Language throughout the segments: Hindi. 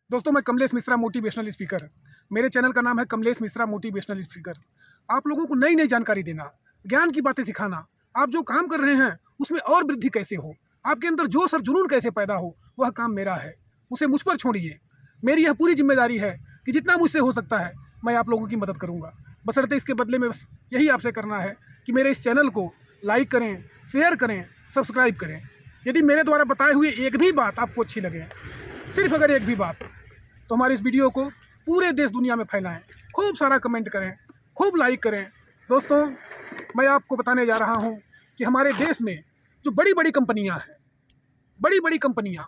दोस्तों, मैं कमलेश मिश्रा मोटिवेशनल स्पीकर। मेरे चैनल का नाम है कमलेश मिश्रा मोटिवेशनल स्पीकर। आप लोगों को नई नई जानकारी देना, ज्ञान की बातें सिखाना, आप जो काम कर रहे हैं उसमें और वृद्धि कैसे हो, आपके अंदर जोश और जुनून कैसे पैदा हो, वह काम मेरा है। उसे मुझ पर छोड़िए। मेरी यह पूरी जिम्मेदारी है कि जितना मुझसे हो सकता है मैं आप लोगों की मदद करूँगा। बशर्ते इसके बदले में बस यही आपसे करना है कि मेरे इस चैनल को लाइक करें, शेयर करें, सब्सक्राइब करें। यदि मेरे द्वारा बताए हुए एक भी बात आपको अच्छी लगे, सिर्फ अगर एक भी बात, तो हमारी इस वीडियो को पूरे देश दुनिया में फैलाएं, खूब सारा कमेंट करें, खूब लाइक करें। दोस्तों, मैं आपको बताने जा रहा हूं कि हमारे देश में जो बड़ी बड़ी कंपनियां हैं, बड़ी बड़ी कंपनियां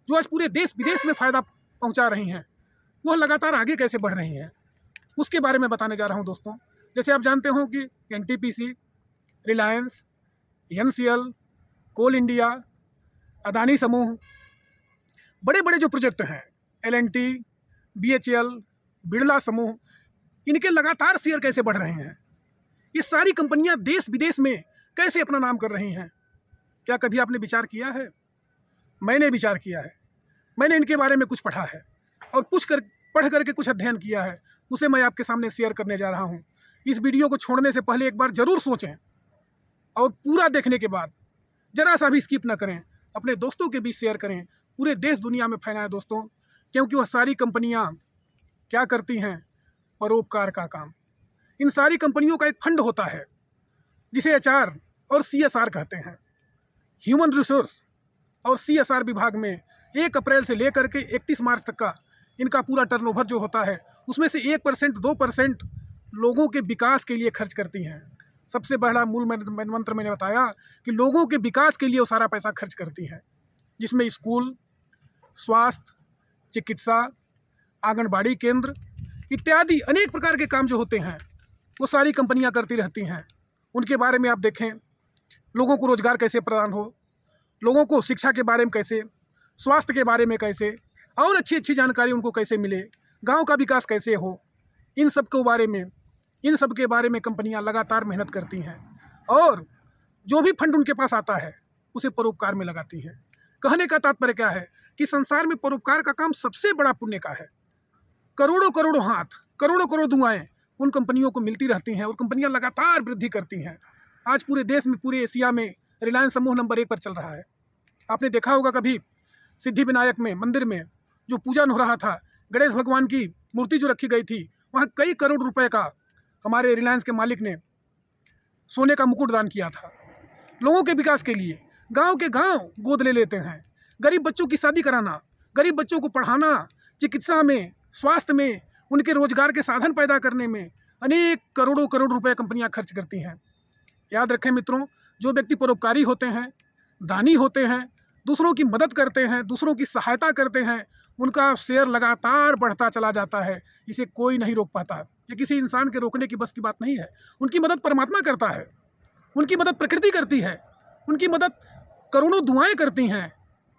जो आज पूरे देश विदेश में फ़ायदा पहुंचा रही हैं, वह लगातार आगे कैसे बढ़ रही हैं, उसके बारे में बताने जा रहा हूं। दोस्तों, जैसे आप जानते हो कि NTPC, रिलायंस, NCL, कोल इंडिया, अदानी समूह, बड़े बड़े जो प्रोजेक्ट हैं, L&T, BHEL, बिरला समूह, इनके लगातार शेयर कैसे बढ़ रहे हैं। ये सारी कंपनियां देश विदेश में कैसे अपना नाम कर रही हैं। क्या कभी आपने विचार किया है? मैंने विचार किया है। मैंने इनके बारे में कुछ पढ़ा है और पढ़ करके कुछ अध्ययन किया है, उसे मैं आपके सामने शेयर करने जा रहा हूँ। इस वीडियो को छोड़ने से पहले एक बार ज़रूर सोचें और पूरा देखने के बाद ज़रा सा भी स्किप ना करें, अपने दोस्तों के बीच शेयर करें, पूरे देश दुनिया में फैलाएं दोस्तों, क्योंकि वह सारी कंपनियां क्या करती हैं? परोपकार का काम। इन सारी कंपनियों का एक फंड होता है जिसे HR और CSR कहते हैं। ह्यूमन रिसोर्स और CSR विभाग में 1 अप्रैल से लेकर के 31 मार्च तक का इनका पूरा टर्नओवर जो होता है, उसमें से 1% 2% लोगों के विकास के लिए खर्च करती हैं। सबसे बड़ा मूल मंत्र मैंने बताया कि लोगों के विकास के लिए वो सारा पैसा खर्च करती हैं, जिसमें स्कूल, स्वास्थ्य, चिकित्सा, आंगनबाड़ी केंद्र इत्यादि अनेक प्रकार के काम जो होते हैं वो सारी कंपनियां करती रहती हैं। उनके बारे में आप देखें, लोगों को रोज़गार कैसे प्रदान हो, लोगों को शिक्षा के बारे में कैसे, स्वास्थ्य के बारे में कैसे, और अच्छी अच्छी जानकारी उनको कैसे मिले, गांव का विकास कैसे हो, इन सब के बारे में कंपनियां लगातार मेहनत करती हैं और जो भी फंड उनके पास आता है उसे परोपकार में लगाती हैं। कहने का तात्पर्य क्या है कि संसार में परोपकार का काम सबसे बड़ा पुण्य का है। करोड़ों करोड़ों हाथ, करोड़ों करोड़ दुआएं उन कंपनियों को मिलती रहती हैं और कंपनियां लगातार वृद्धि करती हैं। आज पूरे देश में, पूरे एशिया में रिलायंस समूह नंबर 1 पर चल रहा है। आपने देखा होगा कभी सिद्धिविनायक में, मंदिर में जो पूजन हो रहा था, गणेश भगवान की मूर्ति जो रखी गई थी, वहाँ कई करोड़ रुपए का हमारे रिलायंस के मालिक ने सोने का मुकुट दान किया था। लोगों के विकास के लिए गांव के गांव गोद ले लेते हैं। गरीब बच्चों की शादी कराना, गरीब बच्चों को पढ़ाना, चिकित्सा में, स्वास्थ्य में, उनके रोजगार के साधन पैदा करने में अनेक करोड़ों करोड़ रुपए कंपनियां खर्च करती हैं। याद रखें मित्रों, जो व्यक्ति परोपकारी होते हैं, दानी होते हैं, दूसरों की मदद करते हैं, दूसरों की सहायता करते हैं, उनका शेयर लगातार बढ़ता चला जाता है। इसे कोई नहीं रोक पाता। ये किसी इंसान के रोकने की बस की बात नहीं है। उनकी मदद परमात्मा करता है, उनकी मदद प्रकृति करती है, उनकी मदद करोड़ों दुआएं करती हैं।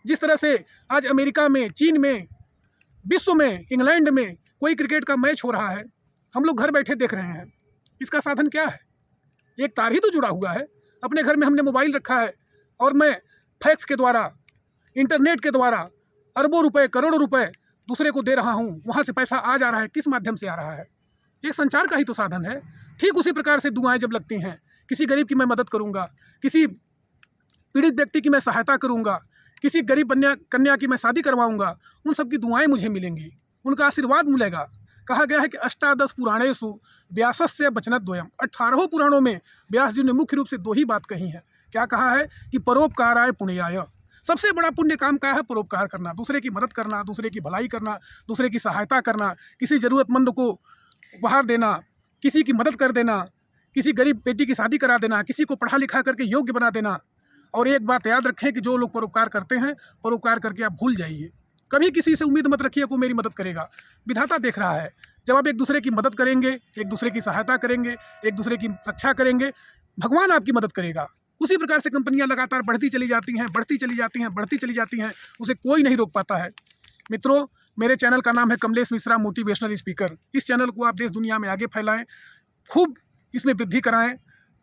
जिस तरह से आज अमेरिका में, चीन में, विश्व में, इंग्लैंड में कोई क्रिकेट का मैच हो रहा है, हम लोग घर बैठे देख रहे हैं। इसका साधन क्या है? एक तार ही तो जुड़ा हुआ है। अपने घर में हमने मोबाइल रखा है और मैं फैक्स के द्वारा, इंटरनेट के द्वारा अरबों रुपए, करोड़ों रुपए दूसरे को दे रहा हूँ। वहाँ से पैसा आ जा रहा है, किस माध्यम से आ रहा है? एक संचार का ही तो साधन है। ठीक उसी प्रकार से दुआएं जब लगती हैं, किसी गरीब की मैं मदद करूँगा, किसी पीड़ित व्यक्ति की मैं सहायता करूँगा, किसी गरीब कन्या की मैं शादी करवाऊँगा, उन सब की दुआएं मुझे मिलेंगी, उनका आशीर्वाद मिलेगा। कहा गया है कि 18 पुराणेषु व्यासस्य वचनद्वयम् द्वयम्। 18 पुराणों में व्यास जी ने मुख्य रूप से 2 ही बात कही है। क्या कहा है कि परोपकाराय पुण्याय। सबसे बड़ा पुण्य काम क्या है? परोपकार करना, दूसरे की मदद करना, दूसरे की भलाई करना, दूसरे की सहायता करना, किसी ज़रूरतमंद को उपहार देना, किसी की मदद कर देना, किसी गरीब बेटी की शादी करा देना, किसी को पढ़ा लिखा करके योग्य बना देना। और एक बात याद रखें कि जो लोग परोपकार करते हैं, परोपकार करके आप भूल जाइए। कभी किसी से उम्मीद मत रखिए कि वो मेरी मदद करेगा। विधाता देख रहा है, जब आप एक दूसरे की मदद करेंगे, एक दूसरे की सहायता करेंगे, एक दूसरे की रक्षा करेंगे, भगवान आपकी मदद करेगा। उसी प्रकार से कंपनियां लगातार बढ़ती चली जाती हैं, बढ़ती चली जाती हैं, बढ़ती चली जाती हैं। उसे कोई नहीं रोक पाता है। मित्रों, मेरे चैनल का नाम है कमलेश मिश्रा मोटिवेशनल स्पीकर। इस चैनल को आप देश दुनिया में आगे फैलाएं, खूब इसमें वृद्धि कराएं।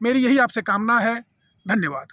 मेरी यही आपसे कामना है। धन्यवाद।